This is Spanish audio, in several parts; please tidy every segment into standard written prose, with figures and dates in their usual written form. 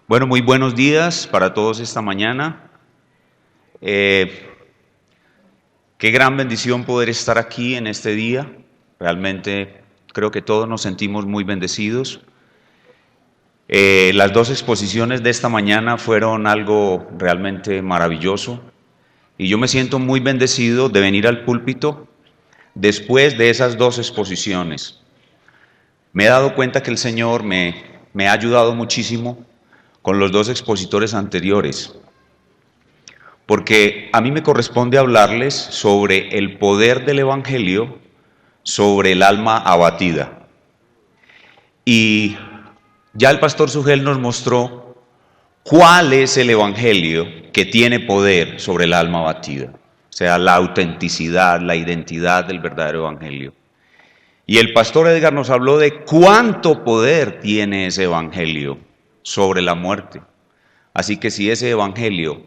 Bueno, muy buenos días para todos esta mañana. Qué gran bendición poder estar aquí en este día. Realmente creo que todos nos sentimos muy bendecidos. Las dos exposiciones de esta mañana fueron algo realmente maravilloso y yo me siento muy bendecido de venir al púlpito después de esas dos exposiciones. Me he dado cuenta que el Señor me ha ayudado muchísimo con los dos expositores anteriores, porque a mí me corresponde hablarles sobre el poder del Evangelio sobre el alma abatida. Y ya el pastor Sugel nos mostró cuál es el Evangelio que tiene poder sobre el alma abatida, o sea, la autenticidad, la identidad del verdadero Evangelio. Y el pastor Edgar nos habló de cuánto poder tiene ese Evangelio sobre la muerte. Así que si ese Evangelio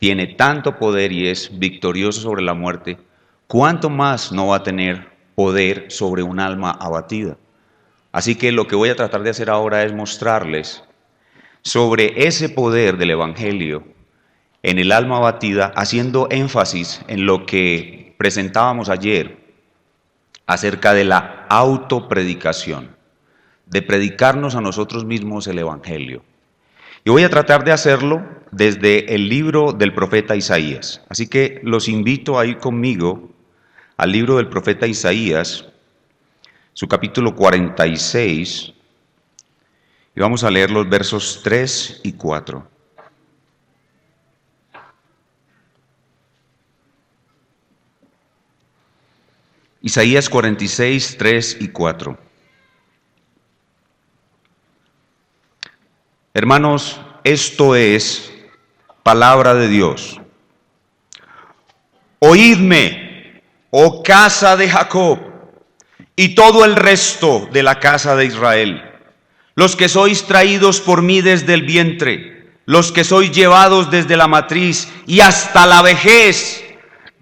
tiene tanto poder y es victorioso sobre la muerte, ¿cuánto más no va a tener poder sobre un alma abatida? Así que lo que voy a tratar de hacer ahora es mostrarles sobre ese poder del Evangelio en el alma abatida, haciendo énfasis en lo que presentábamos ayer acerca de la autopredicación, de predicarnos a nosotros mismos el Evangelio. Y voy a tratar de hacerlo desde el libro del profeta Isaías. Así que los invito a ir conmigo al libro del profeta Isaías, su capítulo 46, y vamos a leer los versos 3 y 4. Isaías 46, 3 y 4. Hermanos, esto es palabra de Dios. Oídme, oh casa de Jacob, y todo el resto de la casa de Israel, los que sois traídos por mí desde el vientre, los que sois llevados desde la matriz y hasta la vejez,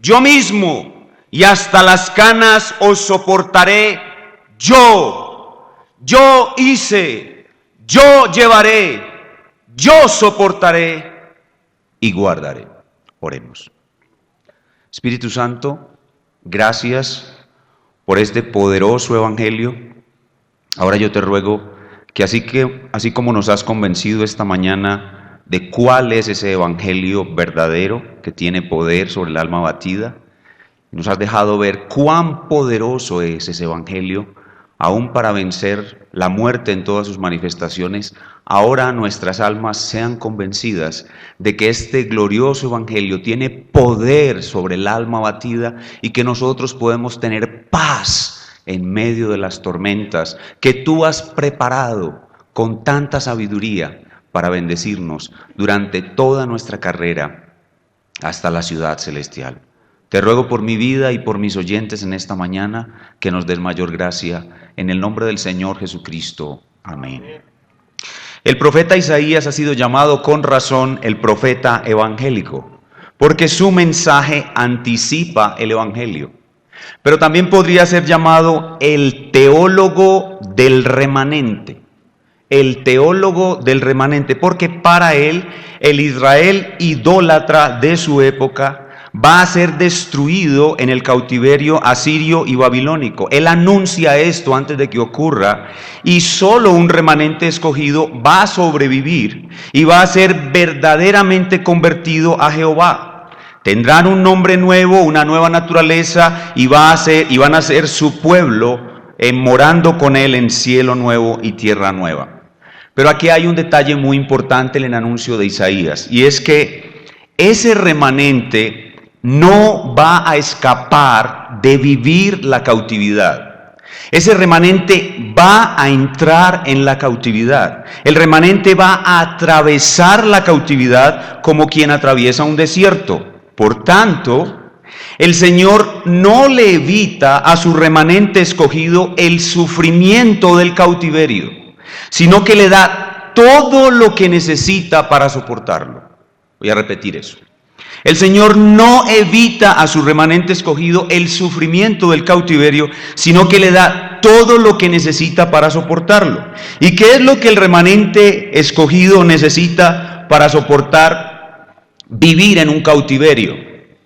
yo mismo, y hasta las canas os soportaré yo hice, yo llevaré, yo soportaré y guardaré. Oremos. Espíritu Santo, gracias por este poderoso Evangelio. Ahora yo te ruego que así como nos has convencido esta mañana de cuál es ese Evangelio verdadero que tiene poder sobre el alma abatida, nos has dejado ver cuán poderoso es ese Evangelio, aún para vencer la muerte en todas sus manifestaciones. Ahora nuestras almas sean convencidas de que este glorioso Evangelio tiene poder sobre el alma abatida y que nosotros podemos tener paz en medio de las tormentas que tú has preparado con tanta sabiduría para bendecirnos durante toda nuestra carrera hasta la ciudad celestial. Te ruego por mi vida y por mis oyentes en esta mañana que nos des mayor gracia, en el nombre del Señor Jesucristo. Amén. El profeta Isaías ha sido llamado con razón el profeta evangélico, porque su mensaje anticipa el evangelio. Pero también podría ser llamado el teólogo del remanente. El teólogo del remanente, porque para él, el Israel idólatra de su época va a ser destruido en el cautiverio asirio y babilónico. Él anuncia esto antes de que ocurra, y solo un remanente escogido va a sobrevivir y va a ser verdaderamente convertido a Jehová. Tendrán un nombre nuevo, una nueva naturaleza, y van a ser su pueblo, morando con él en cielo nuevo y tierra nueva. Pero aquí hay un detalle muy importante en el anuncio de Isaías, y es que ese remanente no va a escapar de vivir la cautividad. Ese remanente va a entrar en la cautividad. El remanente va a atravesar la cautividad como quien atraviesa un desierto. Por tanto, el Señor no le evita a su remanente escogido el sufrimiento del cautiverio, sino que le da todo lo que necesita para soportarlo. Voy a repetir eso. El Señor no evita a su remanente escogido el sufrimiento del cautiverio, sino que le da todo lo que necesita para soportarlo. ¿Y qué es lo que el remanente escogido necesita para soportar vivir en un cautiverio?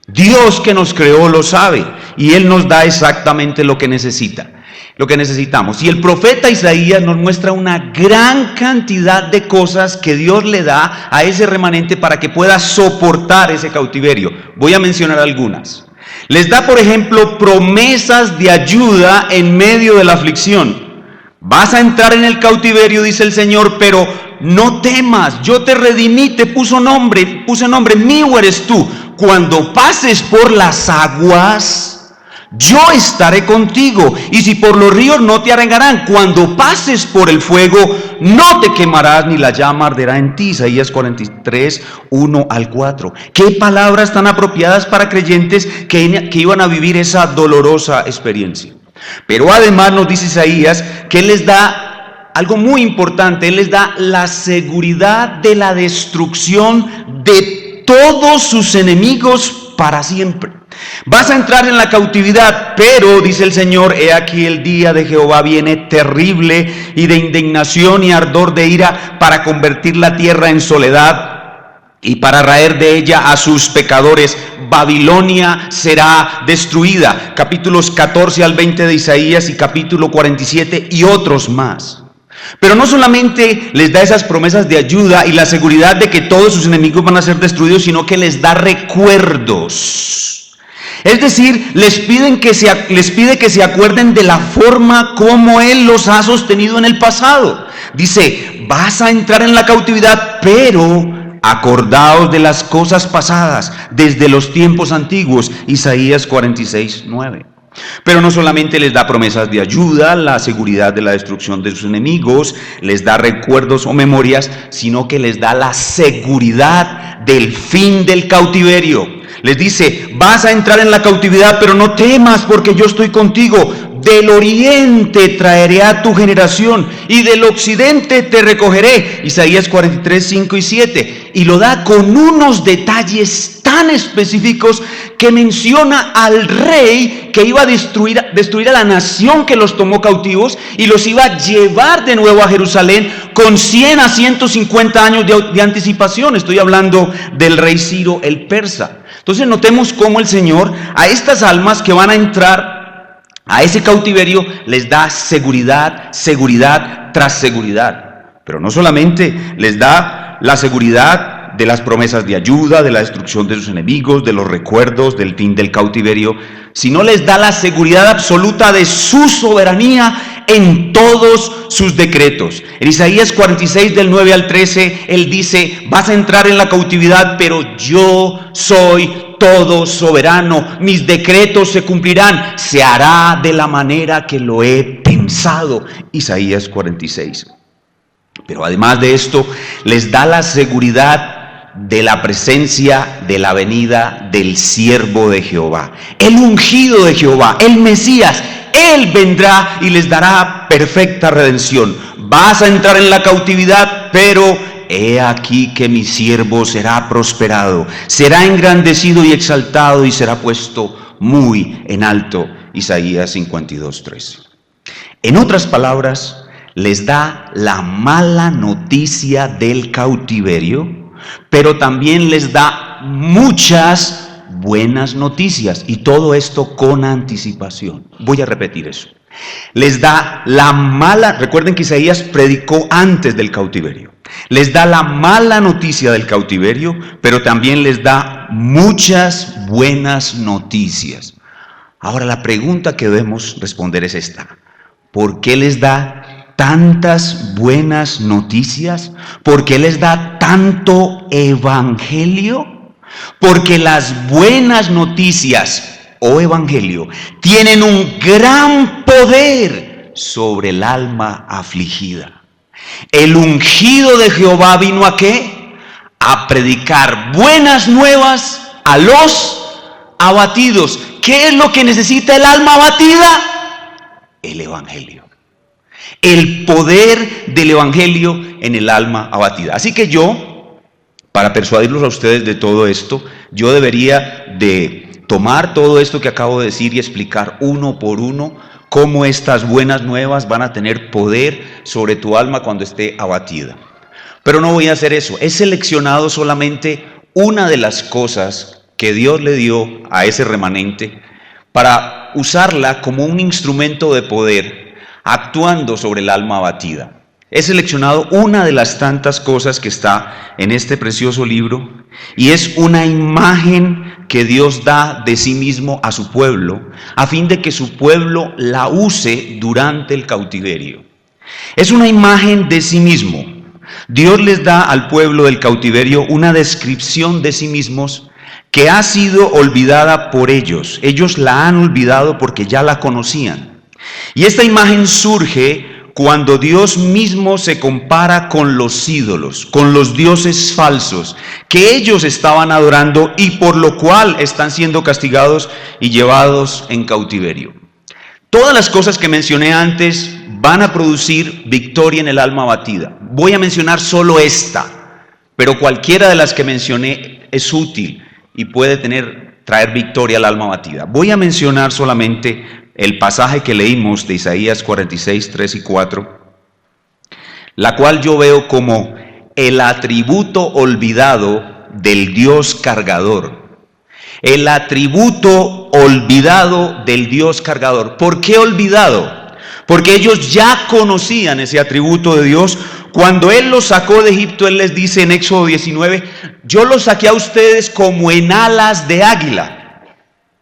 Dios que nos creó lo sabe y Él nos da exactamente lo que necesitamos. Y el profeta Isaías nos muestra una gran cantidad de cosas que Dios le da a ese remanente para que pueda soportar ese cautiverio. Voy a mencionar algunas. Les da, por ejemplo, promesas de ayuda en medio de la aflicción. Vas a entrar en el cautiverio, dice el Señor, pero no temas, yo te redimí, puse nombre, mío eres tú. Cuando pases por las aguas, yo estaré contigo, y si por los ríos no te anegarán. Cuando pases por el fuego, no te quemarás, ni la llama arderá en ti. Isaías 43, 1 al 4. Qué palabras tan apropiadas para creyentes que iban a vivir esa dolorosa experiencia. Pero además nos dice Isaías que Él les da algo muy importante. Él les da la seguridad de la destrucción de todos sus enemigos para siempre. Vas a entrar en la cautividad, pero, dice el Señor, he aquí el día de Jehová viene terrible y de indignación y ardor de ira para convertir la tierra en soledad y para raer de ella a sus pecadores. Babilonia será destruida. Capítulos 14 al 20 de Isaías y capítulo 47 y otros más. Pero no solamente les da esas promesas de ayuda y la seguridad de que todos sus enemigos van a ser destruidos, sino que les da recuerdos. Es decir, les pide que se acuerden de la forma como Él los ha sostenido en el pasado. Dice, vas a entrar en la cautividad, pero acordaos de las cosas pasadas desde los tiempos antiguos. Isaías 46, 9. Pero no solamente les da promesas de ayuda, la seguridad de la destrucción de sus enemigos, les da recuerdos o memorias, sino que les da la seguridad del fin del cautiverio. Les dice, vas a entrar en la cautividad, pero no temas porque yo estoy contigo. Del oriente traeré a tu generación y del occidente te recogeré. Isaías 43, 5 y 7. Y lo da con unos detalles tan específicos que menciona al rey que iba a destruir a la nación que los tomó cautivos y los iba a llevar de nuevo a Jerusalén con 100 a 150 años de anticipación. Estoy hablando del rey Ciro el persa. Entonces notemos cómo el Señor a estas almas que van a entrar a ese cautiverio les da seguridad tras seguridad. Pero no solamente les da la seguridad de las promesas de ayuda, de la destrucción de sus enemigos, de los recuerdos, del fin del cautiverio, sino les da la seguridad absoluta de su soberanía en todos sus decretos. En Isaías 46 del 9 al 13, Él dice, vas a entrar en la cautividad, pero yo soy todo soberano, mis decretos se cumplirán, se hará de la manera que lo he pensado. Isaías 46. Pero además de esto, les da la seguridad de la presencia, de la venida del siervo de Jehová, el ungido de Jehová, el Mesías. Él vendrá y les dará perfecta redención. Vas a entrar en la cautividad, pero he aquí que mi siervo será prosperado, será engrandecido y exaltado y será puesto muy en alto. Isaías 52:13. En otras palabras, les da la mala noticia del cautiverio, pero también les da muchas buenas noticias, y todo esto con anticipación. Voy a repetir eso. Les da la mala, recuerden que Isaías predicó antes del cautiverio. Les da la mala noticia del cautiverio, pero también les da muchas buenas noticias. Ahora la pregunta que debemos responder es esta: ¿por qué les da tantas buenas noticias? ¿Por qué les da tanto evangelio? Porque las buenas noticias o evangelio tienen un gran poder sobre el alma afligida. El ungido de Jehová vino ¿a qué? A predicar buenas nuevas a los abatidos. ¿Qué es lo que necesita el alma abatida? El evangelio. El poder del evangelio en el alma abatida. Así que yo, para persuadirlos a ustedes de todo esto, yo debería de tomar todo esto que acabo de decir y explicar uno por uno cómo estas buenas nuevas van a tener poder sobre tu alma cuando esté abatida. Pero no voy a hacer eso. He seleccionado solamente una de las cosas que Dios le dio a ese remanente para usarla como un instrumento de poder actuando sobre el alma abatida. He seleccionado una de las tantas cosas que está en este precioso libro y es una imagen que Dios da de sí mismo a su pueblo a fin de que su pueblo la use durante el cautiverio. Es una imagen de sí mismo. Dios les da al pueblo del cautiverio una descripción de sí mismos que ha sido olvidada por ellos. Ellos la han olvidado porque ya la conocían. Y esta imagen surge cuando Dios mismo se compara con los ídolos, con los dioses falsos que ellos estaban adorando y por lo cual están siendo castigados y llevados en cautiverio. Todas las cosas que mencioné antes van a producir victoria en el alma abatida. Voy a mencionar solo esta, pero cualquiera de las que mencioné es útil y puede traer victoria al alma abatida. Voy a mencionar solamente el pasaje que leímos de Isaías 46, 3 y 4, la cual yo veo como el atributo olvidado del Dios cargador. El atributo olvidado del Dios cargador. ¿Por qué olvidado? Porque ellos ya conocían ese atributo de Dios. Cuando Él los sacó de Egipto, Él les dice en Éxodo 19, yo los saqué a ustedes como en alas de águila.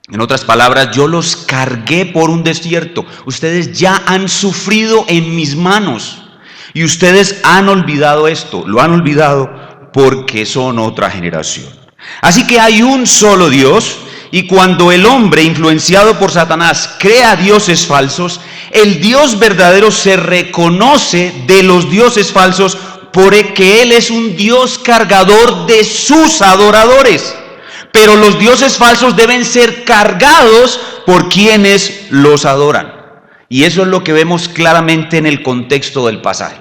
En otras palabras, yo los cargué por un desierto. Ustedes ya han sufrido en mis manos. Y ustedes han olvidado esto. Lo han olvidado porque son otra generación. Así que hay un solo Dios. Y cuando el hombre, influenciado por Satanás, crea dioses falsos, el Dios verdadero se reconoce de los dioses falsos porque Él es un Dios cargador de sus adoradores. Pero los dioses falsos deben ser cargados por quienes los adoran. Y eso es lo que vemos claramente en el contexto del pasaje.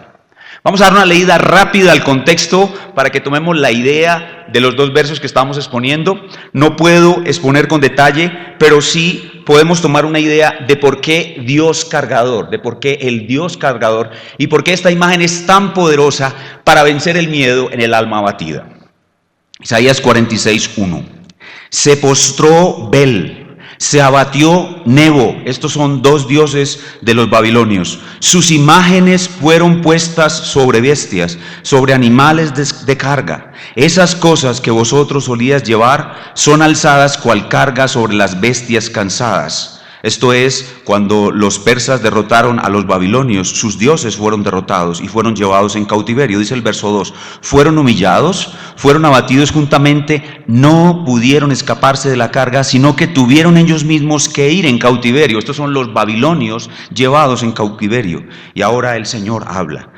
Vamos a dar una leída rápida al contexto para que tomemos la idea de los dos versos que estamos exponiendo. No puedo exponer con detalle, pero sí podemos tomar una idea de por qué Dios cargador, de por qué el Dios cargador y por qué esta imagen es tan poderosa para vencer el miedo en el alma abatida. Isaías 46, 1. Se postró Bel, se abatió Nebo. Estos son dos dioses de los babilonios. Sus imágenes fueron puestas sobre bestias, sobre animales de carga. Esas cosas que vosotros solías llevar son alzadas cual carga sobre las bestias cansadas. Esto es, cuando los persas derrotaron a los babilonios, sus dioses fueron derrotados y fueron llevados en cautiverio. Dice el verso 2, fueron humillados, fueron abatidos juntamente, no pudieron escaparse de la carga, sino que tuvieron ellos mismos que ir en cautiverio. Estos son los babilonios llevados en cautiverio. Y ahora el Señor habla.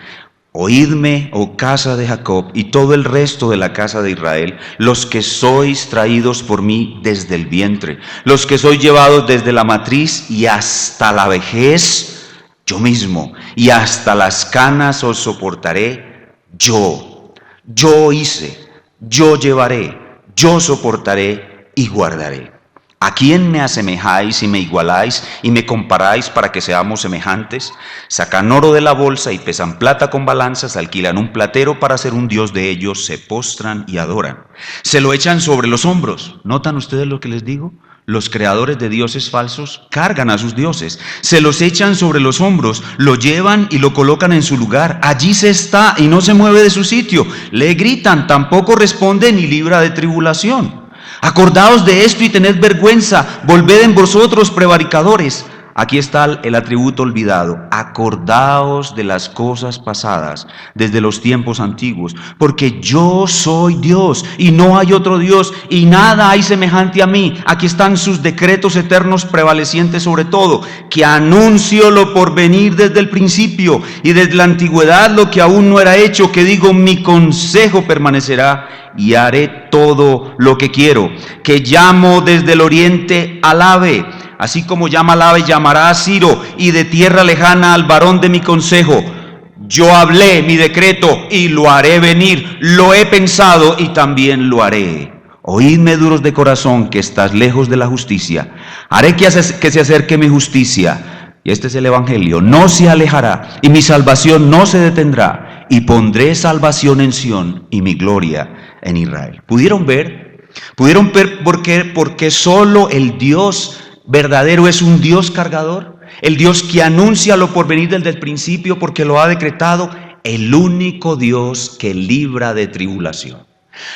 Oídme, oh casa de Jacob, y todo el resto de la casa de Israel, los que sois traídos por mí desde el vientre, los que sois llevados desde la matriz y hasta la vejez, yo mismo, y hasta las canas os soportaré, yo hice, yo llevaré, yo soportaré y guardaré. ¿A quién me asemejáis y me igualáis y me comparáis para que seamos semejantes? Sacan oro de la bolsa y pesan plata con balanzas, alquilan un platero para ser un dios de ellos, se postran y adoran. Se lo echan sobre los hombros. ¿Notan ustedes lo que les digo? Los creadores de dioses falsos cargan a sus dioses, se los echan sobre los hombros, lo llevan y lo colocan en su lugar. Allí se está y no se mueve de su sitio. Le gritan, tampoco responde ni libra de tribulación. Acordaos de esto y tened vergüenza, volved en vosotros prevaricadores. Aquí está el atributo olvidado. Acordaos de las cosas pasadas desde los tiempos antiguos, porque yo soy Dios y no hay otro Dios y nada hay semejante a mí. Aquí están sus decretos eternos prevalecientes sobre todo, que anuncio lo por venir desde el principio y desde la antigüedad lo que aún no era hecho, que digo, mi consejo permanecerá y haré todo lo que quiero, que llamo desde el oriente al ave, así como llama al ave, llamará a Ciro, y de tierra lejana al varón de mi consejo. Yo hablé mi decreto y lo haré venir, lo he pensado y también lo haré. Oídme, duros de corazón, que estás lejos de la justicia. Haré que se acerque mi justicia. Y este es el evangelio. No se alejará y mi salvación no se detendrá. Y pondré salvación en Sión y mi gloria en Israel. ¿Pudieron ver? ¿Pudieron ver por qué? Porque solo el Dios verdadero es un Dios cargador. El Dios que anuncia lo por venir desde el principio porque lo ha decretado. El único Dios que libra de tribulación.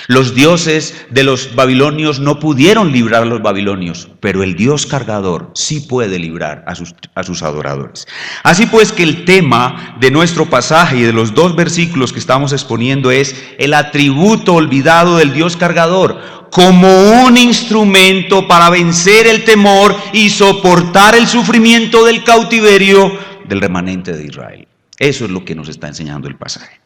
Los dioses de los babilonios no pudieron librar a los babilonios, pero el Dios cargador sí puede librar a sus adoradores. Así pues que el tema de nuestro pasaje y de los dos versículos que estamos exponiendo es el atributo olvidado del Dios cargador como un instrumento para vencer el temor y soportar el sufrimiento del cautiverio del remanente de Israel. Eso es lo que nos está enseñando el pasaje.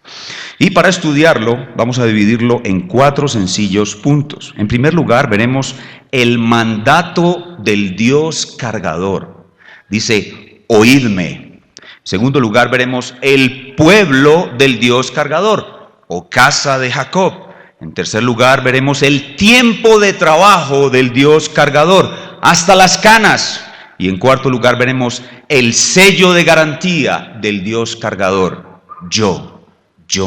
Y para estudiarlo, vamos a dividirlo en 4 sencillos puntos. En primer lugar, veremos el mandato del Dios cargador. Dice, oídme. En segundo lugar, veremos el pueblo del Dios cargador, o casa de Jacob. En tercer lugar, veremos el tiempo de trabajo del Dios cargador, hasta las canas. Y en cuarto lugar veremos el sello de garantía del Dios cargador, yo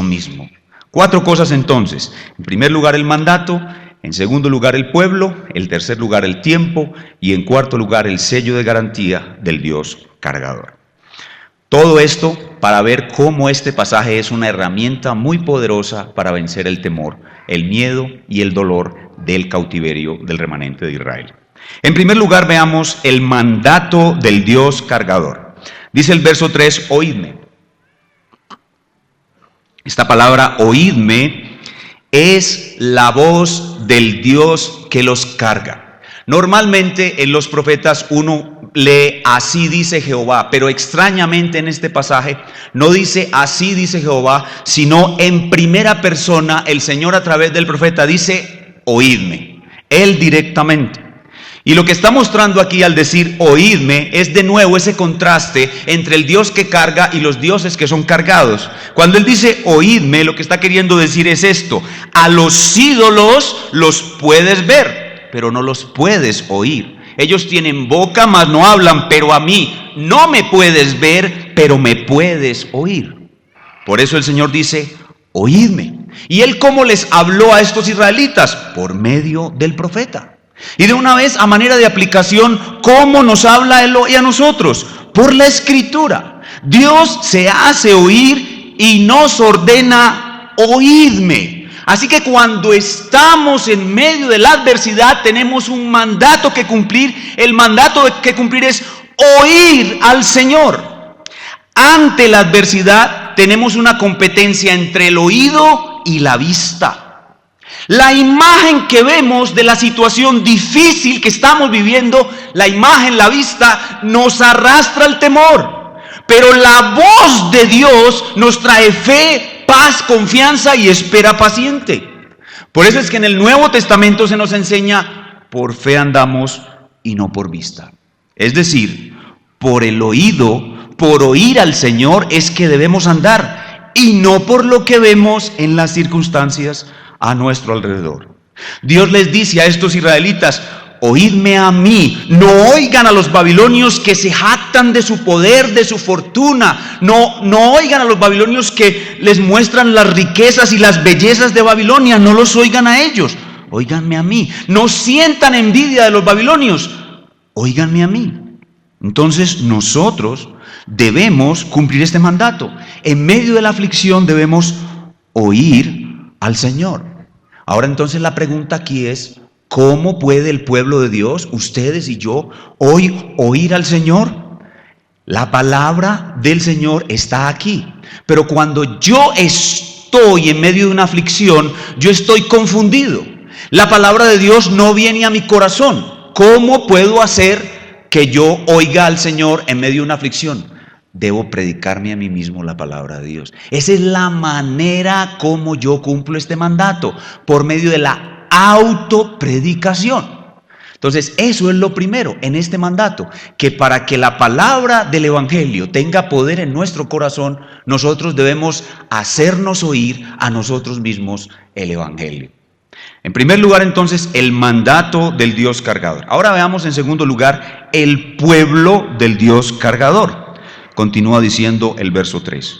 mismo. 4 cosas entonces. En primer lugar el mandato, en segundo lugar el pueblo, en tercer lugar el tiempo y en cuarto lugar el sello de garantía del Dios cargador. Todo esto para ver cómo este pasaje es una herramienta muy poderosa para vencer el temor, el miedo y el dolor del cautiverio del remanente de Israel. En primer lugar, veamos el mandato del Dios cargador. Dice el verso 3, oídme. Esta palabra oídme es la voz del Dios que los carga. Normalmente en los profetas uno lee así dice Jehová, pero extrañamente en este pasaje no dice así dice Jehová, sino en primera persona el Señor a través del profeta dice oídme, Él directamente. Y lo que está mostrando aquí al decir oídme es de nuevo ese contraste entre el Dios que carga y los dioses que son cargados. Cuando Él dice oídme, lo que está queriendo decir es esto: a los ídolos los puedes ver, pero no los puedes oír. Ellos tienen boca, mas no hablan, pero a mí no me puedes ver, pero me puedes oír. Por eso el Señor dice oídme. ¿Y Él cómo les habló a estos israelitas? Por medio del profeta. Y de una vez, a manera de aplicación, ¿cómo nos habla Él y a nosotros? Por la Escritura. Dios se hace oír y nos ordena oídme. Así que cuando estamos en medio de la adversidad, tenemos un mandato que cumplir. El mandato que cumplir es oír al Señor. Ante la adversidad, tenemos una competencia entre el oído y la vista. La imagen que vemos de la situación difícil que estamos viviendo, la imagen, la vista, nos arrastra al temor. Pero la voz de Dios nos trae fe, paz, confianza y espera paciente. Por eso es que en el Nuevo Testamento se nos enseña, por fe andamos y no por vista. Es decir, por el oído, por oír al Señor es que debemos andar y no por lo que vemos en las circunstancias a nuestro alrededor. Dios les dice a estos israelitas, oídme a mí, no oigan a los babilonios que se jactan de su poder, de su fortuna, no oigan a los babilonios que les muestran las riquezas y las bellezas de Babilonia, no los oigan a ellos, oíganme a mí, no sientan envidia de los babilonios, oíganme a mí. Entonces nosotros debemos cumplir este mandato. En medio de la aflicción debemos oír al Señor. Ahora entonces la pregunta aquí es, ¿cómo puede el pueblo de Dios, ustedes y yo, hoy oír al Señor? La palabra del Señor está aquí. Pero cuando yo estoy en medio de una aflicción, yo estoy confundido. La palabra de Dios no viene a mi corazón. ¿Cómo puedo hacer que yo oiga al Señor en medio de una aflicción? Debo predicarme a mí mismo la palabra de Dios. Esa es la manera como yo cumplo este mandato, por medio de la autopredicación. Entonces, eso es lo primero en este mandato, que para que la palabra del Evangelio tenga poder en nuestro corazón, nosotros debemos hacernos oír a nosotros mismos el Evangelio. En primer lugar, entonces, el mandato del Dios cargador. Ahora veamos en segundo lugar el pueblo del Dios cargador. Continúa diciendo el verso 3.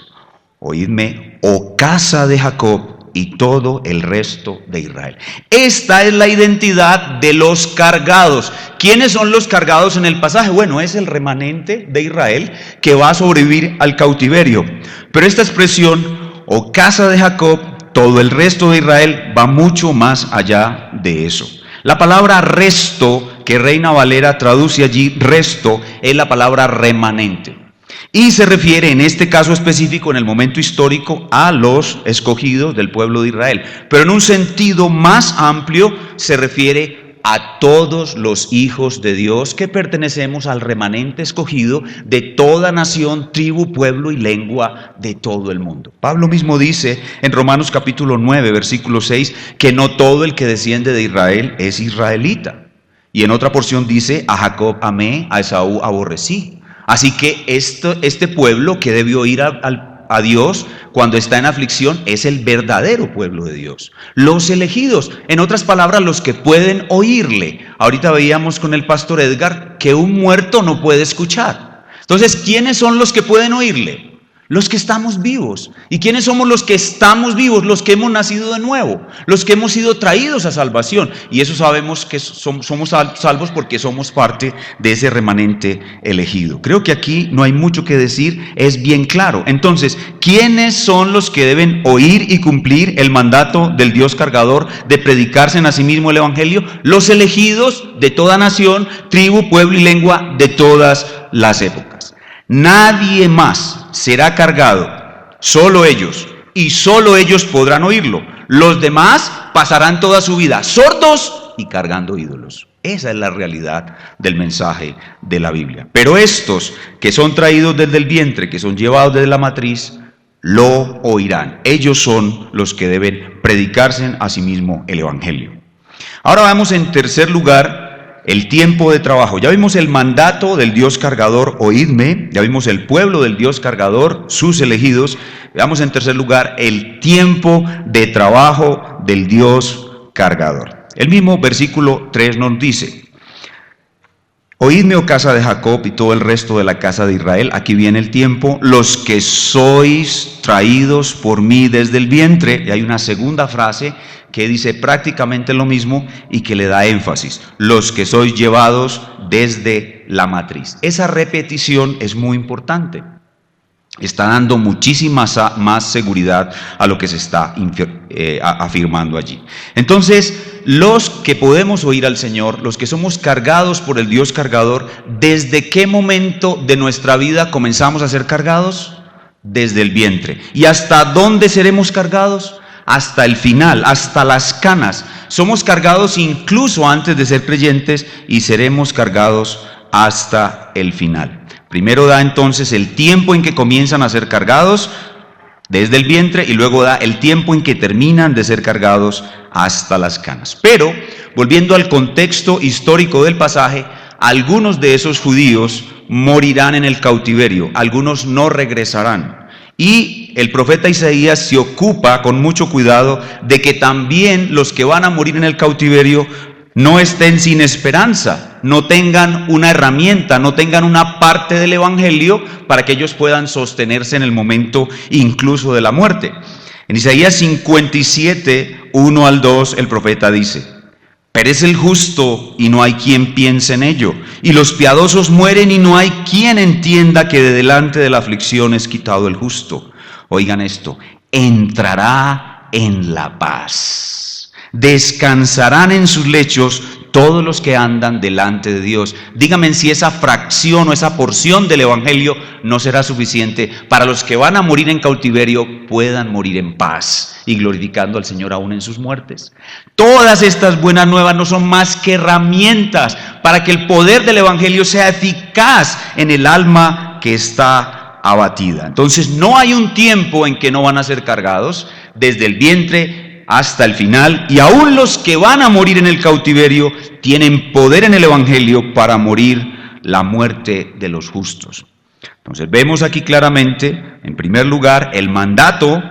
Oídme, oh casa de Jacob, y todo el resto de Israel. Esta es la identidad de los cargados. ¿Quiénes son los cargados en el pasaje? Bueno, es el remanente de Israel que va a sobrevivir al cautiverio. Pero esta expresión, oh casa de Jacob, todo el resto de Israel, va mucho más allá de eso. La palabra resto, que Reina Valera traduce allí resto, es la palabra remanente. Y se refiere en este caso específico, en el momento histórico, a los escogidos del pueblo de Israel. Pero en un sentido más amplio se refiere a todos los hijos de Dios que pertenecemos al remanente escogido de toda nación, tribu, pueblo y lengua de todo el mundo. Pablo mismo dice en Romanos capítulo 9, versículo 6, que no todo el que desciende de Israel es israelita. Y en otra porción dice, a Jacob amé, a Esaú aborrecí. Así que este pueblo que debió ir a Dios cuando está en aflicción es el verdadero pueblo de Dios. Los elegidos, en otras palabras, los que pueden oírle. Ahorita veíamos con el pastor Edgar que un muerto no puede escuchar. Entonces, ¿quiénes son los que pueden oírle? Los que estamos vivos. ¿Y quiénes somos los que estamos vivos? Los que hemos nacido de nuevo, los que hemos sido traídos a salvación. Y eso sabemos que somos salvos porque somos parte de ese remanente elegido. Creo que aquí no hay mucho que decir, es bien claro. Entonces, ¿quiénes son los que deben oír y cumplir el mandato del Dios cargador de predicarse en a sí mismo el Evangelio? Los elegidos de toda nación, tribu, pueblo y lengua de todas las épocas. Nadie más será cargado, solo ellos, y solo ellos podrán oírlo. Los demás pasarán toda su vida sordos y cargando ídolos. Esa es la realidad del mensaje de la Biblia. Pero estos que son traídos desde el vientre, que son llevados desde la matriz, lo oirán. Ellos son los que deben predicarse a sí mismo el Evangelio. Ahora vamos en tercer lugar el tiempo de trabajo. Ya vimos el mandato del Dios cargador, oídme. Ya vimos el pueblo del Dios cargador, sus elegidos. Veamos en tercer lugar el tiempo de trabajo del Dios cargador. El mismo versículo 3 nos dice, oídme, oh casa de Jacob y todo el resto de la casa de Israel. Aquí viene el tiempo, los que sois traídos por mí desde el vientre. Y hay una segunda frase que dice prácticamente lo mismo y que le da énfasis, los que sois llevados desde la matriz. Esa repetición es muy importante, está dando muchísima más seguridad a lo que se está afirmando allí. Entonces, los que podemos oír al Señor, los que somos cargados por el Dios cargador, ¿desde qué momento de nuestra vida comenzamos a ser cargados? Desde el vientre. ¿Y hasta dónde seremos cargados? Hasta el final, hasta las canas. Somos cargados incluso antes de ser creyentes y seremos cargados hasta el final. Primero da entonces el tiempo en que comienzan a ser cargados desde el vientre y luego da el tiempo en que terminan de ser cargados hasta las canas. Pero, volviendo al contexto histórico del pasaje, algunos de esos judíos morirán en el cautiverio, algunos no regresarán. Y el profeta Isaías se ocupa con mucho cuidado de que también los que van a morir en el cautiverio no estén sin esperanza, no tengan una herramienta, no tengan una parte del Evangelio para que ellos puedan sostenerse en el momento incluso de la muerte. En Isaías 57, 1 al 2, el profeta dice, perece el justo y no hay quien piense en ello, y los piadosos mueren y no hay quien entienda que de delante de la aflicción es quitado el justo. Oigan esto, entrará en la paz, descansarán en sus lechos todos los que andan delante de Dios. Dígame si esa fracción o esa porción del Evangelio no será suficiente para los que van a morir en cautiverio puedan morir en paz y glorificando al Señor aún en sus muertes. Todas estas buenas nuevas no son más que herramientas para que el poder del Evangelio sea eficaz en el alma que está abatida. Entonces no hay un tiempo en que no van a ser cargados, desde el vientre hasta el final, y aún los que van a morir en el cautiverio tienen poder en el Evangelio para morir la muerte de los justos. Entonces vemos aquí claramente, en primer lugar, el mandato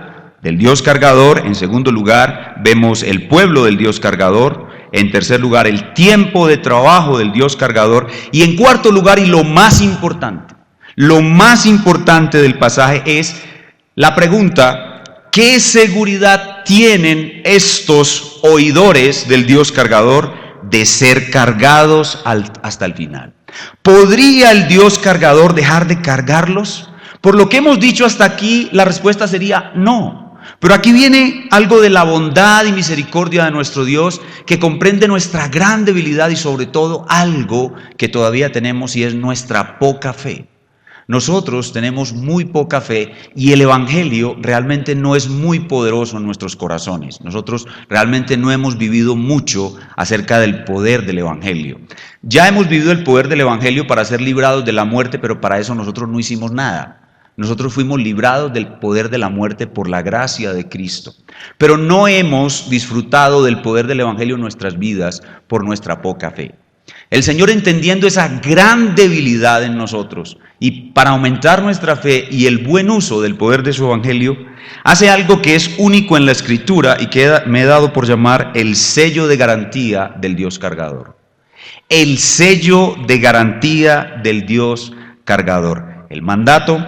del Dios cargador. En segundo lugar, vemos el pueblo del Dios cargador. En tercer lugar, el tiempo de trabajo del Dios cargador. Y en cuarto lugar, y lo más importante del pasaje es la pregunta: ¿qué seguridad tienen estos oidores del Dios cargador de ser cargados hasta el final? ¿Podría el Dios cargador dejar de cargarlos? Por lo que hemos dicho hasta aquí, la respuesta sería no. Pero aquí viene algo de la bondad y misericordia de nuestro Dios, que comprende nuestra gran debilidad y sobre todo algo que todavía tenemos, y es nuestra poca fe. Nosotros tenemos muy poca fe y el Evangelio realmente no es muy poderoso en nuestros corazones. Nosotros realmente no hemos vivido mucho acerca del poder del Evangelio. Ya hemos vivido el poder del Evangelio para ser librados de la muerte, pero para eso nosotros no hicimos nada. Nosotros fuimos librados del poder de la muerte por la gracia de Cristo. Pero no hemos disfrutado del poder del Evangelio en nuestras vidas por nuestra poca fe. El Señor, entendiendo esa gran debilidad en nosotros y para aumentar nuestra fe y el buen uso del poder de su Evangelio, hace algo que es único en la Escritura y que me he dado por llamar el sello de garantía del Dios cargador. El sello de garantía del Dios cargador. El mandato,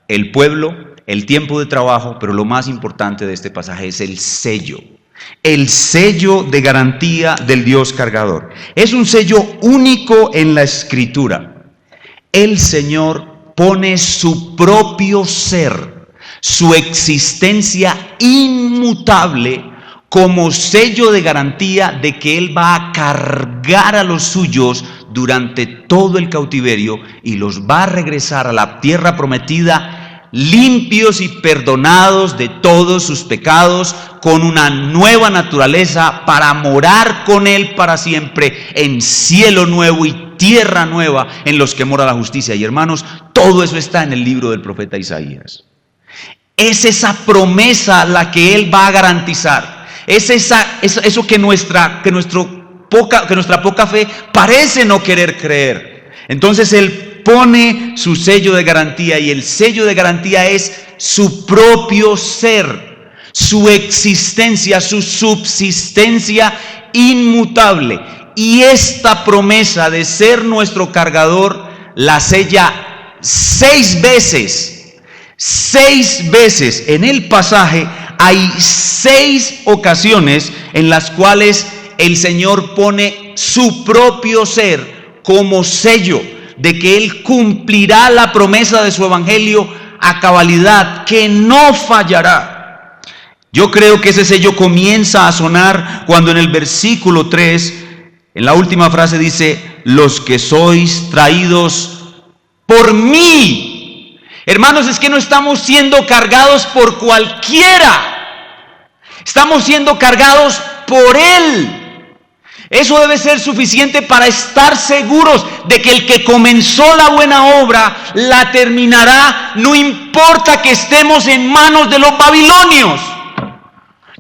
el pueblo, el tiempo de trabajo, pero lo más importante de este pasaje es el sello. El sello de garantía del Dios cargador. Es un sello único en la Escritura. El Señor pone su propio ser, su existencia inmutable, como sello de garantía de que Él va a cargar a los suyos durante todo el cautiverio y los va a regresar a la tierra prometida limpios y perdonados de todos sus pecados, con una nueva naturaleza para morar con Él para siempre en cielo nuevo y tierra nueva en los que mora la justicia. Y hermanos, todo eso está en el libro del profeta Isaías. Es esa promesa la que Él va a garantizar. Es eso que nuestra poca fe parece no querer creer. Entonces Él pone su sello de garantía, y el sello de garantía es su propio ser, su existencia, su subsistencia inmutable. Y esta promesa de ser nuestro cargador la sella 6 veces. 6 veces. En el pasaje hay 6 ocasiones en las cuales el Señor pone su propio ser como sello de que Él cumplirá la promesa de su Evangelio a cabalidad, que no fallará. Yo creo que ese sello comienza a sonar cuando en el versículo 3, en la última frase dice: los que sois traídos por mí. Hermanos, es que no estamos siendo cargados por cualquiera, estamos siendo cargados por Él. Eso debe ser suficiente para estar seguros de que el que comenzó la buena obra la terminará, no importa que estemos en manos de los babilonios,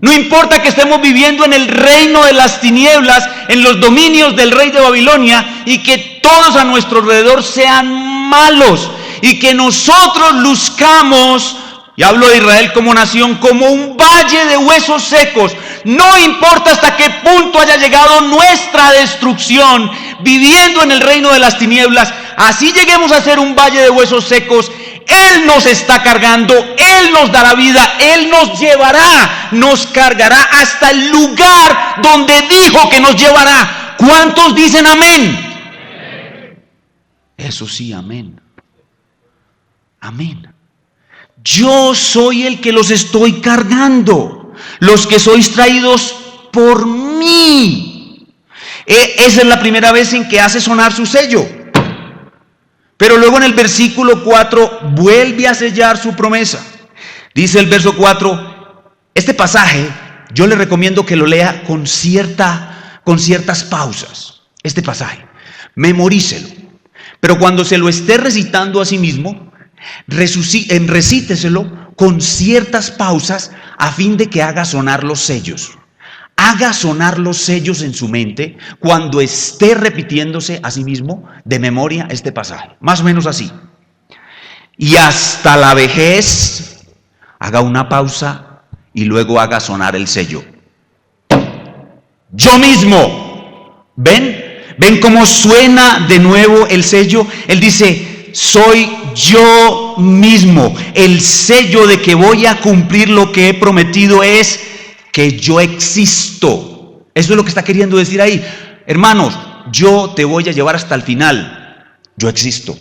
no importa que estemos viviendo en el reino de las tinieblas, en los dominios del rey de Babilonia, y que todos a nuestro alrededor sean malos, y que nosotros luzcamos, y hablo de Israel como nación, como un valle de huesos secos. No importa hasta qué punto haya llegado nuestra destrucción, viviendo en el reino de las tinieblas, así lleguemos a ser un valle de huesos secos, Él nos está cargando, Él nos dará vida, Él nos llevará, nos cargará hasta el lugar donde dijo que nos llevará. ¿Cuántos dicen amén? Eso sí, amén. Amén. Yo soy el que los estoy cargando, los que sois traídos por mí. Esa es la primera vez en que hace sonar su sello. Pero luego en el versículo 4 vuelve a sellar su promesa. Dice el verso 4, este pasaje yo le recomiendo que lo lea con ciertas pausas. Este pasaje, memorícelo. Pero cuando se lo esté recitando a sí mismo, recíteselo con ciertas pausas a fin de que haga sonar los sellos. Haga sonar los sellos en su mente cuando esté repitiéndose a sí mismo de memoria este pasaje. Más o menos así. Y hasta la vejez, haga una pausa y luego haga sonar el sello. Yo mismo. ¿Ven? ¿Ven cómo suena de nuevo el sello? Él dice, soy yo mismo. El sello de que voy a cumplir lo que he prometido es que yo existo. Eso es lo que está queriendo decir ahí. Hermanos, yo te voy a llevar hasta el final. Yo existo.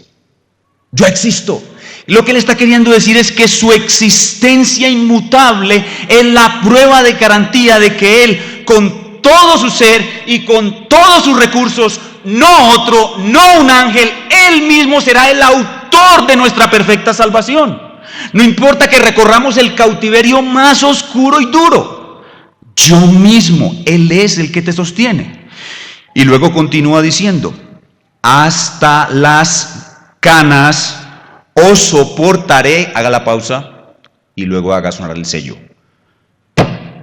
Yo existo. Lo que él está queriendo decir es que su existencia inmutable es la prueba de garantía de que él, con todo su ser y con todos sus recursos, no otro, no un ángel, él mismo será el autor de nuestra perfecta salvación. No importa que recorramos el cautiverio más oscuro y duro. Yo mismo, Él es el que te sostiene. Y luego continúa diciendo, hasta las canas os soportaré. Haga la pausa y luego haga sonar el sello.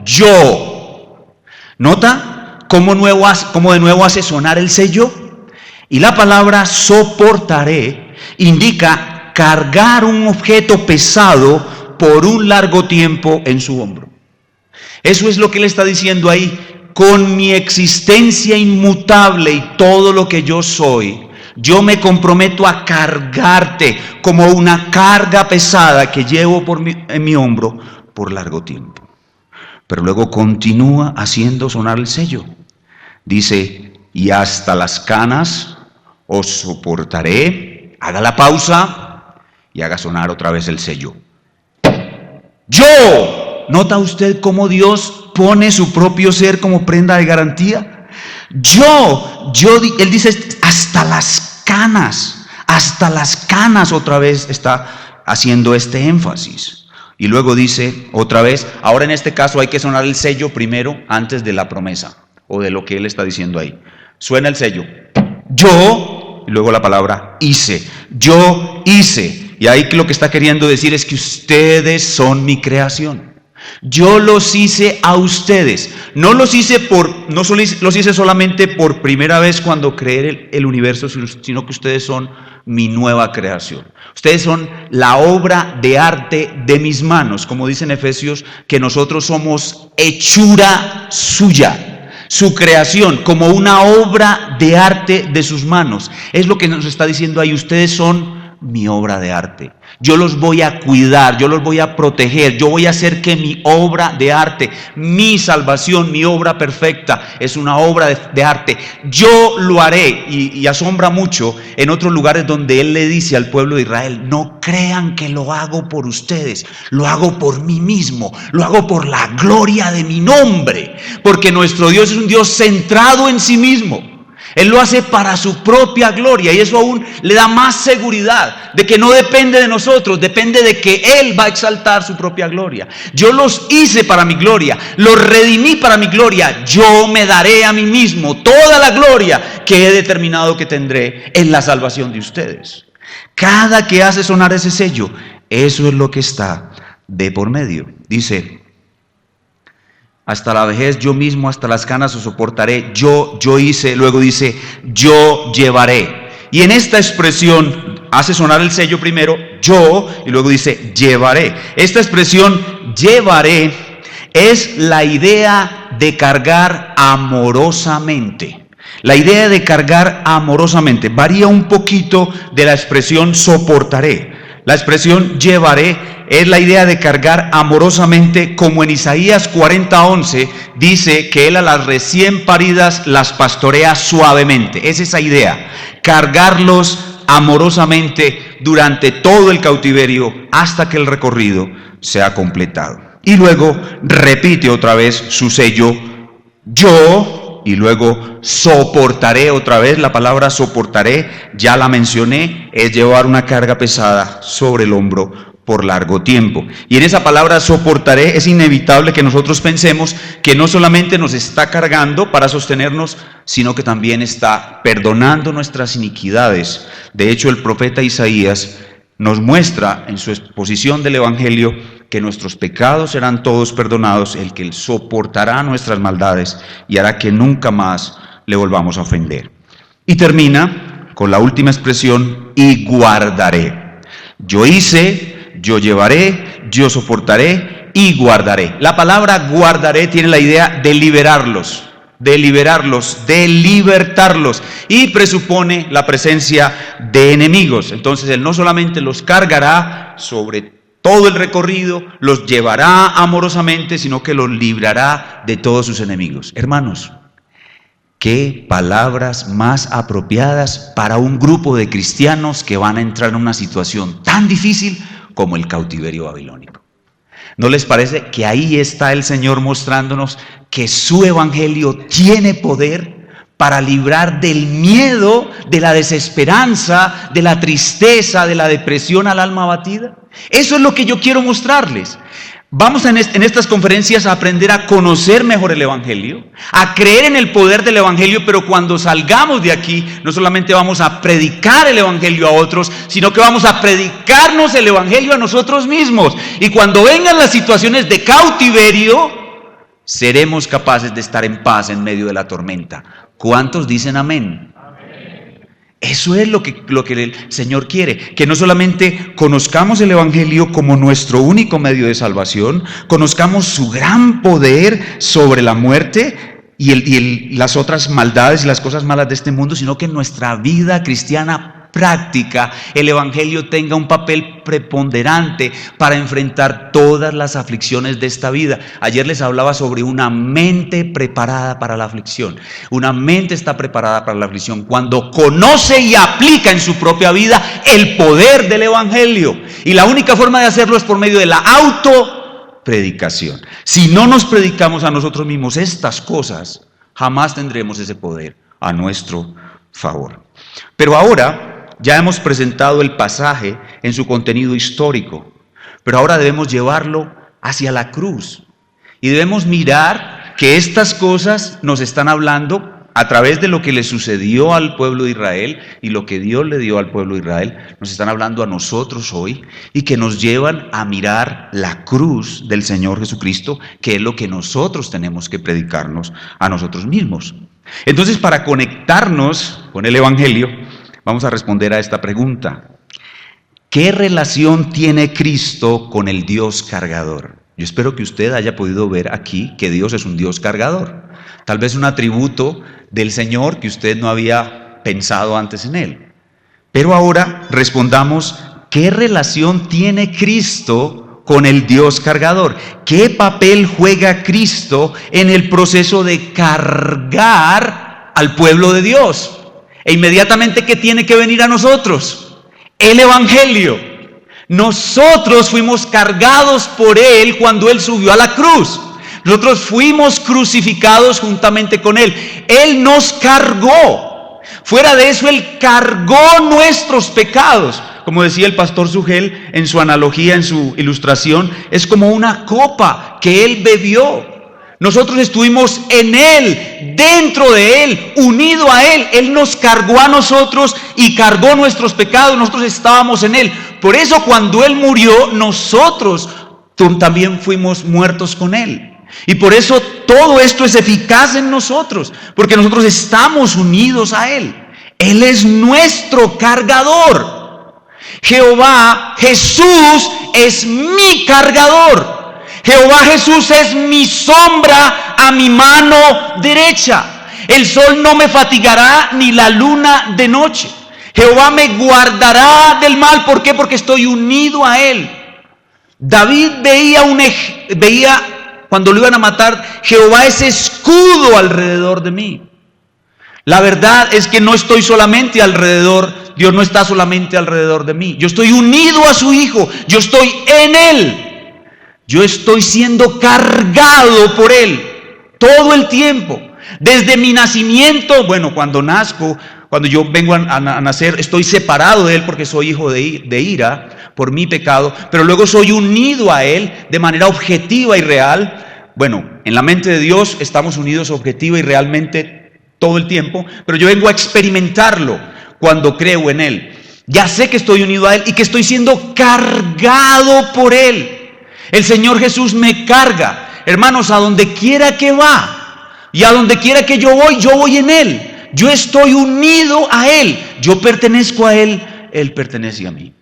Yo. ¿Nota cómo de nuevo hace sonar el sello? Y la palabra soportaré indica cargar un objeto pesado por un largo tiempo en su hombro. Eso es lo que él está diciendo ahí. Con mi existencia inmutable y todo lo que yo soy, yo me comprometo a cargarte como una carga pesada que llevo en mi hombro por largo tiempo. Pero luego continúa haciendo sonar el sello. Dice, y hasta las canas os soportaré. Haga la pausa y haga sonar otra vez el sello. Yo. ¿Nota usted cómo Dios pone su propio ser como prenda de garantía? Él dice hasta las canas otra vez está haciendo este énfasis. Y luego dice otra vez, ahora en este caso hay que sonar el sello primero antes de la promesa o de lo que él está diciendo ahí. Suena el sello. Yo, y luego la palabra hice. Yo hice. Y ahí lo que está queriendo decir es que ustedes son mi creación. Yo los hice a ustedes. No los hice solamente por primera vez cuando creé el universo, sino que ustedes son mi nueva creación. Ustedes son la obra de arte de mis manos, como dice en Efesios, que nosotros somos hechura suya, su creación, como una obra de arte de sus manos. Es lo que nos está diciendo ahí, ustedes son mi obra de arte. Yo los voy a cuidar, yo los voy a proteger, yo voy a hacer que mi obra de arte, mi salvación, mi obra perfecta, es una obra de arte. Yo lo haré, y asombra mucho en otros lugares donde él le dice al pueblo de Israel, no crean que lo hago por ustedes, lo hago por mí mismo, lo hago por la gloria de mi nombre, porque nuestro Dios es un Dios centrado en sí mismo. Él lo hace para su propia gloria y eso aún le da más seguridad de que no depende de nosotros, depende de que Él va a exaltar su propia gloria. Yo los hice para mi gloria, los redimí para mi gloria. Yo me daré a mí mismo toda la gloria que he determinado que tendré en la salvación de ustedes. Cada que hace sonar ese sello, eso es lo que está de por medio. Dice, hasta la vejez yo mismo, hasta las canas os soportaré. Yo hice, luego dice, yo llevaré. Y en esta expresión hace sonar el sello primero, yo, y luego dice, llevaré. Esta expresión, llevaré, es la idea de cargar amorosamente. La idea de cargar amorosamente varía un poquito de la expresión soportaré. La expresión llevaré es la idea de cargar amorosamente, como en Isaías 40:11 dice que él a las recién paridas las pastorea suavemente. Es esa idea, cargarlos amorosamente durante todo el cautiverio hasta que el recorrido sea completado. Y luego repite otra vez su sello, yo y luego soportaré otra vez. La palabra soportaré, ya la mencioné, es llevar una carga pesada sobre el hombro por largo tiempo. Y en esa palabra soportaré es inevitable que nosotros pensemos que no solamente nos está cargando para sostenernos, sino que también está perdonando nuestras iniquidades. De hecho, el profeta Isaías nos muestra en su exposición del Evangelio que nuestros pecados serán todos perdonados, el que Él soportará nuestras maldades y hará que nunca más le volvamos a ofender. Y termina con la última expresión, y guardaré. Yo hice, yo llevaré, yo soportaré y guardaré. La palabra guardaré tiene la idea de liberarlos, de libertarlos, y presupone la presencia de enemigos. Entonces Él no solamente los cargará sobre todo el recorrido, los llevará amorosamente, sino que los librará de todos sus enemigos. Hermanos, qué palabras más apropiadas para un grupo de cristianos que van a entrar en una situación tan difícil como el cautiverio babilónico. ¿No les parece que ahí está el Señor mostrándonos que su evangelio tiene poder para librar del miedo, de la desesperanza, de la tristeza, de la depresión al alma abatida? Eso es lo que yo quiero mostrarles. Vamos en estas conferencias a aprender a conocer mejor el evangelio, a creer en el poder del evangelio, pero cuando salgamos de aquí, no solamente vamos a predicar el evangelio a otros, sino que vamos a predicarnos el evangelio a nosotros mismos. Y cuando vengan las situaciones de cautiverio, seremos capaces de estar en paz en medio de la tormenta. ¿Cuántos dicen amén? Eso es lo que el Señor quiere, que no solamente conozcamos el evangelio como nuestro único medio de salvación, conozcamos su gran poder sobre la muerte y las otras maldades y las cosas malas de este mundo, sino que en nuestra vida cristiana práctica el evangelio tenga un papel preponderante para enfrentar todas las aflicciones de esta vida. Ayer les hablaba sobre una mente preparada para la aflicción. Una mente está preparada para la aflicción cuando conoce y aplica en su propia vida el poder del evangelio. Y la única forma de hacerlo es por medio de la autopredicación. Si no nos predicamos a nosotros mismos estas cosas, jamás tendremos ese poder a nuestro favor. Pero ahora ya hemos presentado el pasaje en su contenido histórico, pero ahora debemos llevarlo hacia la cruz y debemos mirar que estas cosas nos están hablando a través de lo que le sucedió al pueblo de Israel y lo que Dios le dio al pueblo de Israel, nos están hablando a nosotros hoy y que nos llevan a mirar la cruz del Señor Jesucristo, que es lo que nosotros tenemos que predicarnos a nosotros mismos. Entonces, para conectarnos con el evangelio, vamos a responder a esta pregunta. ¿Qué relación tiene Cristo con el Dios cargador? Yo espero que usted haya podido ver aquí que Dios es un Dios cargador. Tal vez un atributo del Señor que usted no había pensado antes en Él. Pero ahora respondamos, ¿qué relación tiene Cristo con el Dios cargador? ¿Qué papel juega Cristo en el proceso de cargar al pueblo de Dios? E inmediatamente, ¿qué tiene que venir a nosotros? El evangelio. Nosotros fuimos cargados por Él cuando Él subió a la cruz. Nosotros fuimos crucificados juntamente con Él. Él nos cargó. Fuera de eso, Él cargó nuestros pecados. Como decía el pastor Sugel en su analogía, en su ilustración, es como una copa que Él bebió. Nosotros estuvimos en Él, dentro de Él, unido a Él. Él nos cargó a nosotros y cargó nuestros pecados. Nosotros estábamos en Él. Por eso cuando Él murió, nosotros también fuimos muertos con Él. Y por eso todo esto es eficaz en nosotros, porque nosotros estamos unidos a Él. Él es nuestro cargador. Jehová, Jesús, es mi cargador. Jehová Jesús es mi sombra a mi mano derecha. El sol no me fatigará ni la luna de noche. Jehová me guardará del mal. ¿Por qué? Porque estoy unido a Él. David veía cuando lo iban a matar, Jehová es escudo alrededor de mí. La verdad es que no estoy solamente alrededor, Dios no está solamente alrededor de mí. Yo estoy unido a su Hijo, yo estoy en Él. Yo estoy siendo cargado por Él todo el tiempo. Desde mi nacimiento, bueno, cuando nazco, cuando yo vengo a nacer, estoy separado de Él porque soy hijo de ira por mi pecado, pero luego soy unido a Él de manera objetiva y real. Bueno, en la mente de Dios estamos unidos objetiva y realmente todo el tiempo, pero yo vengo a experimentarlo cuando creo en Él. Ya sé que estoy unido a Él y que estoy siendo cargado por Él. El Señor Jesús me carga. Hermanos, a donde quiera que va y a donde quiera que yo voy en Él. Yo estoy unido a Él. Yo pertenezco a Él. Él pertenece a mí.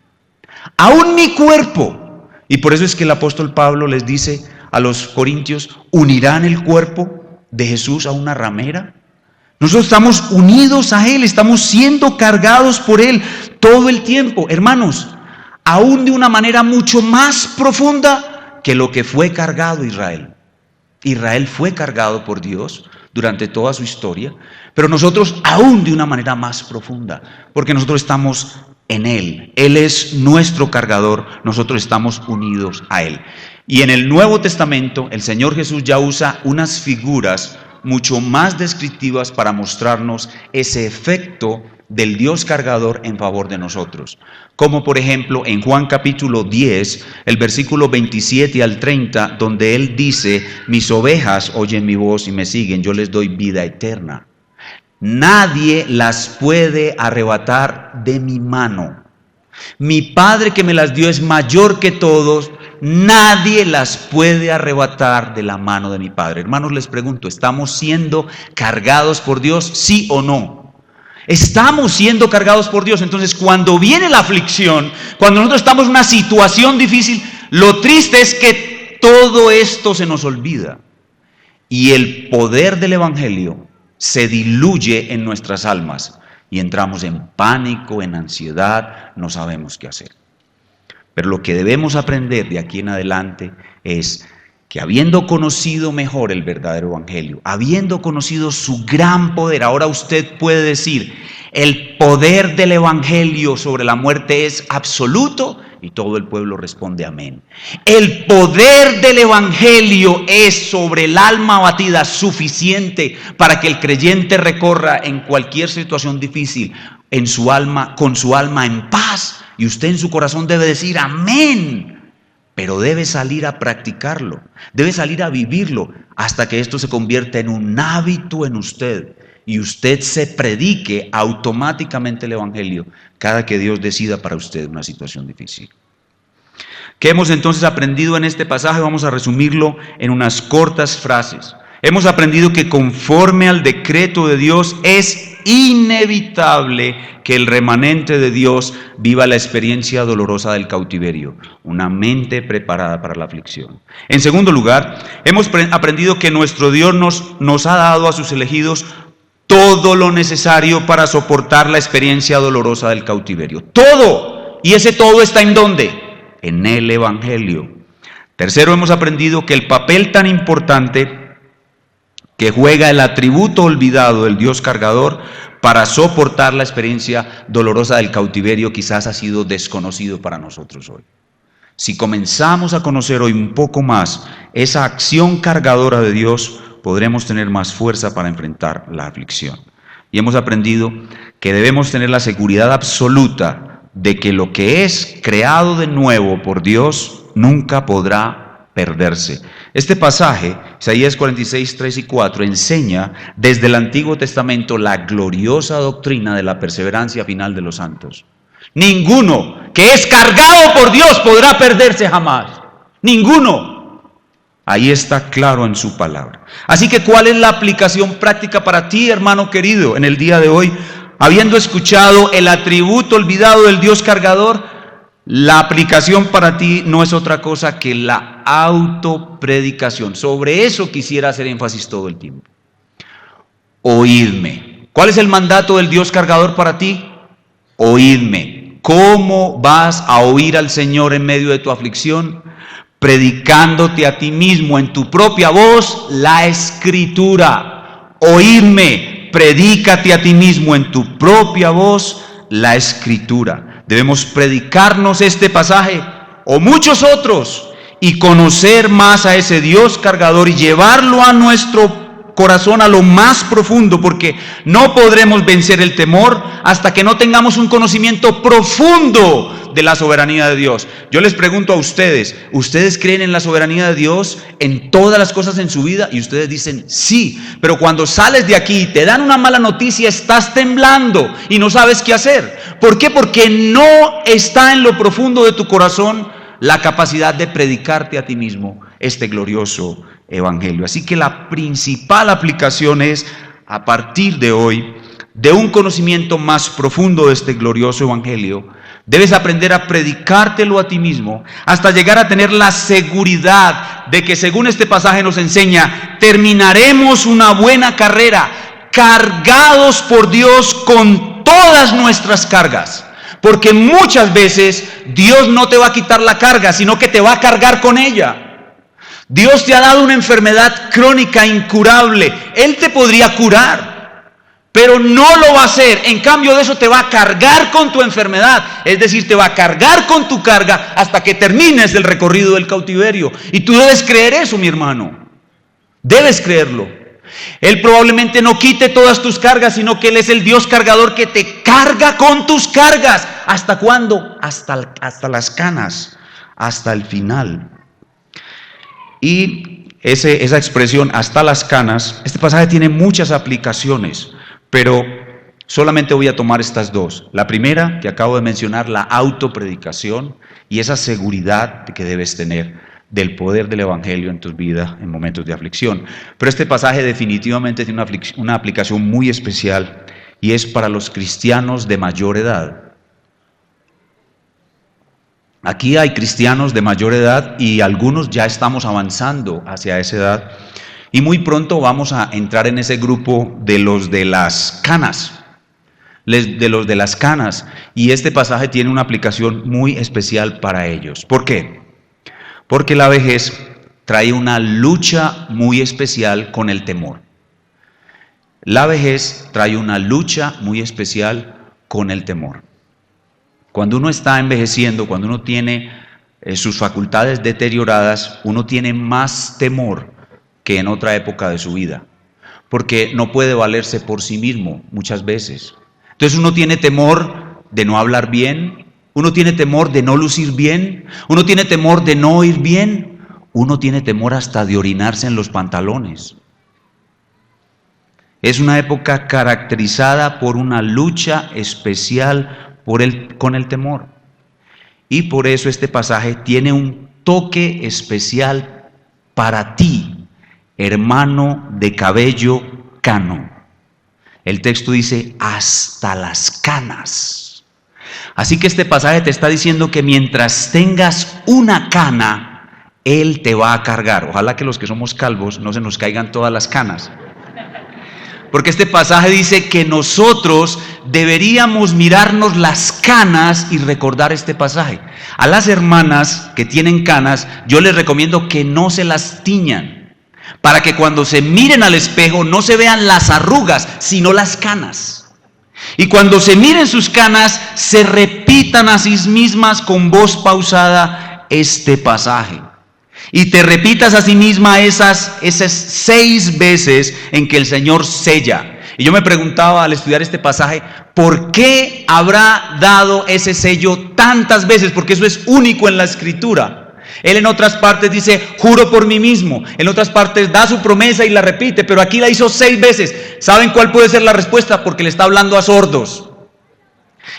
Aún mi cuerpo. Y por eso es que el apóstol Pablo les dice a los corintios, ¿unirán el cuerpo de Jesús a una ramera? Nosotros estamos unidos a Él, estamos siendo cargados por Él todo el tiempo. Hermanos, aún de una manera mucho más profunda que lo que fue cargado Israel. Israel fue cargado por Dios durante toda su historia, pero nosotros aún de una manera más profunda, porque nosotros estamos en Él. Él es nuestro cargador, nosotros estamos unidos a Él. Y en el Nuevo Testamento, el Señor Jesús ya usa unas figuras mucho más descriptivas para mostrarnos ese efecto del Dios cargador en favor de nosotros. Como por ejemplo en Juan capítulo 10, el versículo 27 al 30, donde Él dice, mis ovejas oyen mi voz y me siguen, yo les doy vida eterna. Nadie las puede arrebatar de mi mano. Mi Padre que me las dio es mayor que todos. Nadie las puede arrebatar de la mano de mi Padre. Hermanos, les pregunto, ¿estamos siendo cargados por Dios? ¿Sí o no? Estamos siendo cargados por Dios. Entonces, cuando viene la aflicción, cuando nosotros estamos en una situación difícil, lo triste es que todo esto se nos olvida. Y el poder del Evangelio se diluye en nuestras almas. Y entramos en pánico, en ansiedad, no sabemos qué hacer. Pero lo que debemos aprender de aquí en adelante es que habiendo conocido mejor el verdadero Evangelio, habiendo conocido su gran poder, ahora usted puede decir, el poder del Evangelio sobre la muerte es absoluto, y todo el pueblo responde amén. El poder del Evangelio es sobre el alma abatida suficiente para que el creyente recorra en cualquier situación difícil en su alma, con su alma en paz, y usted en su corazón debe decir amén. Pero debe salir a practicarlo, debe salir a vivirlo hasta que esto se convierta en un hábito en usted y usted se predique automáticamente el Evangelio cada que Dios decida para usted una situación difícil. ¿Qué hemos entonces aprendido en este pasaje? Vamos a resumirlo en unas cortas frases. Hemos aprendido que conforme al decreto de Dios es inevitable que el remanente de Dios viva la experiencia dolorosa del cautiverio, una mente preparada para la aflicción. En segundo lugar, hemos aprendido que nuestro Dios nos ha dado a sus elegidos todo lo necesario para soportar la experiencia dolorosa del cautiverio. Todo. ¿Y ese todo está en dónde? En el Evangelio. Tercero, hemos aprendido que el papel tan importante que juega el atributo olvidado del Dios cargador para soportar la experiencia dolorosa del cautiverio quizás ha sido desconocido para nosotros hoy. Si comenzamos a conocer hoy un poco más esa acción cargadora de Dios, podremos tener más fuerza para enfrentar la aflicción. Y hemos aprendido que debemos tener la seguridad absoluta de que lo que es creado de nuevo por Dios nunca podrá perderse. Este pasaje, Isaías 46, 3 y 4, enseña desde el Antiguo Testamento la gloriosa doctrina de la perseverancia final de los santos. Ninguno que es cargado por Dios podrá perderse jamás. Ninguno. Ahí está claro en su palabra. Así que, ¿cuál es la aplicación práctica para ti, hermano querido, en el día de hoy? Habiendo escuchado el atributo olvidado del Dios cargador, la aplicación para ti no es otra cosa que la autopredicación. Sobre eso quisiera hacer énfasis todo el tiempo. Oídme. ¿Cuál es el mandato del Dios cargador para ti? Oídme. ¿Cómo vas a oír al Señor en medio de tu aflicción? Predicándote a ti mismo en tu propia voz la Escritura. Oídme. Predícate a ti mismo en tu propia voz la Escritura. Debemos predicarnos este pasaje o muchos otros y conocer más a ese Dios cargador y llevarlo a nuestro corazón a lo más profundo, porque no podremos vencer el temor hasta que no tengamos un conocimiento profundo de la soberanía de Dios. Yo les pregunto a ustedes, ¿ustedes creen en la soberanía de Dios en todas las cosas en su vida? Y ustedes dicen sí, pero cuando sales de aquí y te dan una mala noticia, estás temblando y no sabes qué hacer. ¿Por qué? Porque no está en lo profundo de tu corazón la capacidad de predicarte a ti mismo este glorioso evangelio. Así que la principal aplicación es, a partir de hoy, de un conocimiento más profundo de este glorioso evangelio, debes aprender a predicártelo a ti mismo hasta llegar a tener la seguridad de que, según este pasaje nos enseña, terminaremos una buena carrera cargados por Dios con todas nuestras cargas. Porque muchas veces Dios no te va a quitar la carga, sino que te va a cargar con ella. Dios te ha dado una enfermedad crónica incurable. Él te podría curar, pero no lo va a hacer. En cambio de eso, te va a cargar con tu enfermedad. Es decir, te va a cargar con tu carga hasta que termines el recorrido del cautiverio. Y tú debes creer eso, mi hermano. Debes creerlo. Él probablemente no quite todas tus cargas, sino que Él es el Dios cargador que te carga con tus cargas. ¿Hasta cuándo? Hasta las canas, hasta el final. Y esa expresión, hasta las canas, este pasaje tiene muchas aplicaciones, pero solamente voy a tomar estas dos. La primera, que acabo de mencionar, la autopredicación y esa seguridad que debes tener del poder del evangelio en tu vida en momentos de aflicción. Pero este pasaje definitivamente tiene una aplicación muy especial, y es para los cristianos de mayor edad. Aquí hay cristianos de mayor edad y algunos ya estamos avanzando hacia esa edad, y muy pronto vamos a entrar en ese grupo de los de las canas. Y este pasaje tiene una aplicación muy especial para ellos. ¿Por qué? Porque la vejez trae una lucha muy especial con el temor. La vejez trae una lucha muy especial con el temor. Cuando uno está envejeciendo, cuando uno tiene sus facultades deterioradas, uno tiene más temor que en otra época de su vida, porque no puede valerse por sí mismo muchas veces. Entonces uno tiene temor de no hablar bien, uno tiene temor de no lucir bien, uno tiene temor de no oír bien, uno tiene temor hasta de orinarse en los pantalones. Es una época caracterizada por una lucha especial con el temor. Y por eso este pasaje tiene un toque especial para ti, hermano de cabello cano. El texto dice, hasta las canas. Así que este pasaje te está diciendo que mientras tengas una cana, Él te va a cargar. Ojalá que los que somos calvos no se nos caigan todas las canas. Porque este pasaje dice que nosotros deberíamos mirarnos las canas y recordar este pasaje. A las hermanas que tienen canas, yo les recomiendo que no se las tiñan, para que cuando se miren al espejo no se vean las arrugas, sino las canas. Y cuando se miren sus canas, se repitan a sí mismas con voz pausada este pasaje. Y te repitas a sí misma esas 6 veces en que el Señor sella. Y yo me preguntaba al estudiar este pasaje, ¿por qué habrá dado ese sello tantas veces? Porque eso es único en la Escritura. Él en otras partes dice, juro por mí mismo. En otras partes da su promesa y la repite, pero aquí la hizo 6 veces. ¿Saben cuál puede ser la respuesta? Porque le está hablando a sordos.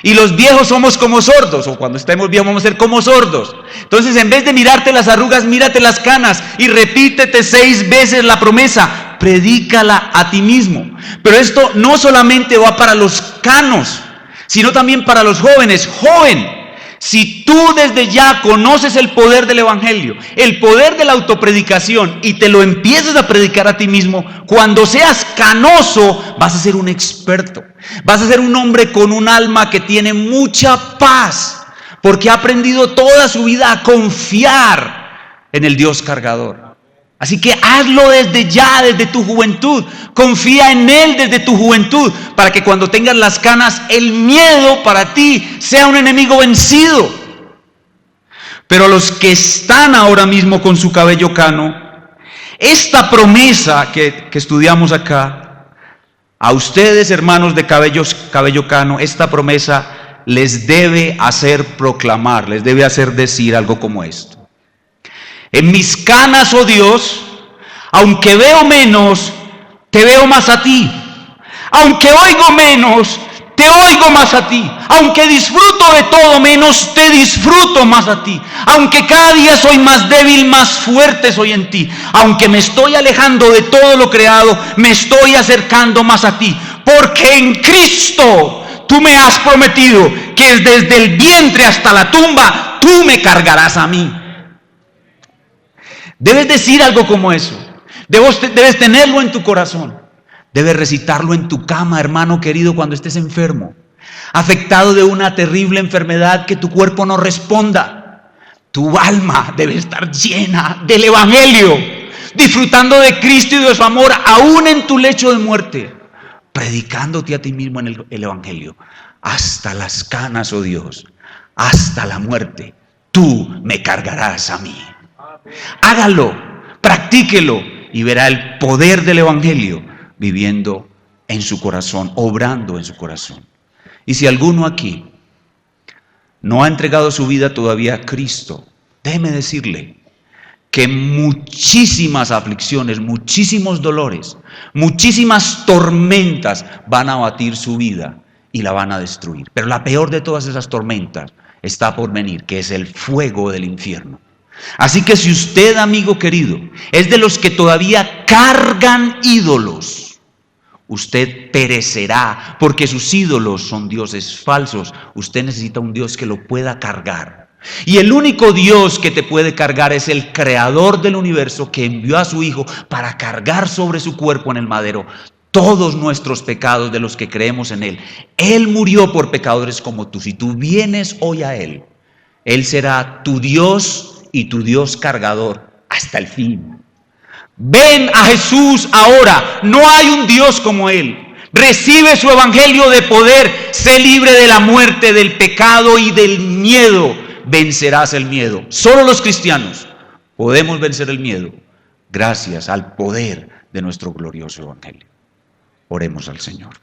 Y los viejos somos como sordos, o cuando estemos viejos vamos a ser como sordos. Entonces, en vez de mirarte las arrugas, mírate las canas y repítete 6 veces la promesa. Predícala a ti mismo. Pero esto no solamente va para los canos, sino también para los jóvenes. Joven, si tú desde ya conoces el poder del evangelio, el poder de la autopredicación, y te lo empiezas a predicar a ti mismo, cuando seas canoso vas a ser un experto. Vas a ser un hombre con un alma que tiene mucha paz, porque ha aprendido toda su vida a confiar en el Dios cargador. Así que hazlo desde ya, desde tu juventud. Confía en Él desde tu juventud, para que cuando tengas las canas, el miedo para ti sea un enemigo vencido. Pero los que están ahora mismo con su cabello cano, Esta promesa que estudiamos acá, a ustedes, hermanos de cabello cano, esta promesa les debe hacer proclamar, les debe hacer decir algo como esto. En mis canas, oh Dios, aunque veo menos, te veo más a ti. Aunque oigo menos, te oigo más a ti. Aunque disfruto de todo menos, te disfruto más a ti. Aunque cada día soy más débil, más fuerte soy en ti. Aunque me estoy alejando de todo lo creado, me estoy acercando más a ti. Porque en Cristo tú me has prometido que desde el vientre hasta la tumba, tú me cargarás a mí. Debes decir algo como eso. Debes tenerlo en tu corazón. Debes recitarlo en tu cama, hermano querido, cuando estés enfermo, afectado de una terrible enfermedad que tu cuerpo no responda. Tu alma debe estar llena del Evangelio, disfrutando de Cristo y de su amor, aún en tu lecho de muerte, predicándote a ti mismo en el Evangelio. Hasta las canas, oh Dios, hasta la muerte, tú me cargarás a mí. Hágalo, practíquelo y verá el poder del Evangelio viviendo en su corazón, obrando en su corazón. Y si alguno aquí no ha entregado su vida todavía a Cristo, déjeme decirle que muchísimas aflicciones, muchísimos dolores, muchísimas tormentas van a abatir su vida y la van a destruir. Pero la peor de todas esas tormentas está por venir, que es el fuego del infierno. Así que si usted, amigo querido, es de los que todavía cargan ídolos, usted perecerá, porque sus ídolos son dioses falsos. Usted necesita un Dios que lo pueda cargar. Y el único Dios que te puede cargar es el creador del universo, que envió a su Hijo para cargar sobre su cuerpo en el madero todos nuestros pecados de los que creemos en Él. Él murió por pecadores como tú. Si tú vienes hoy a Él, Él será tu Dios y tu Dios cargador hasta el fin. Ven a Jesús ahora. No hay un Dios como Él. Recibe su evangelio de poder. Sé libre de la muerte, del pecado y del miedo. Vencerás el miedo. Solo los cristianos podemos vencer el miedo gracias al poder de nuestro glorioso evangelio. Oremos al Señor.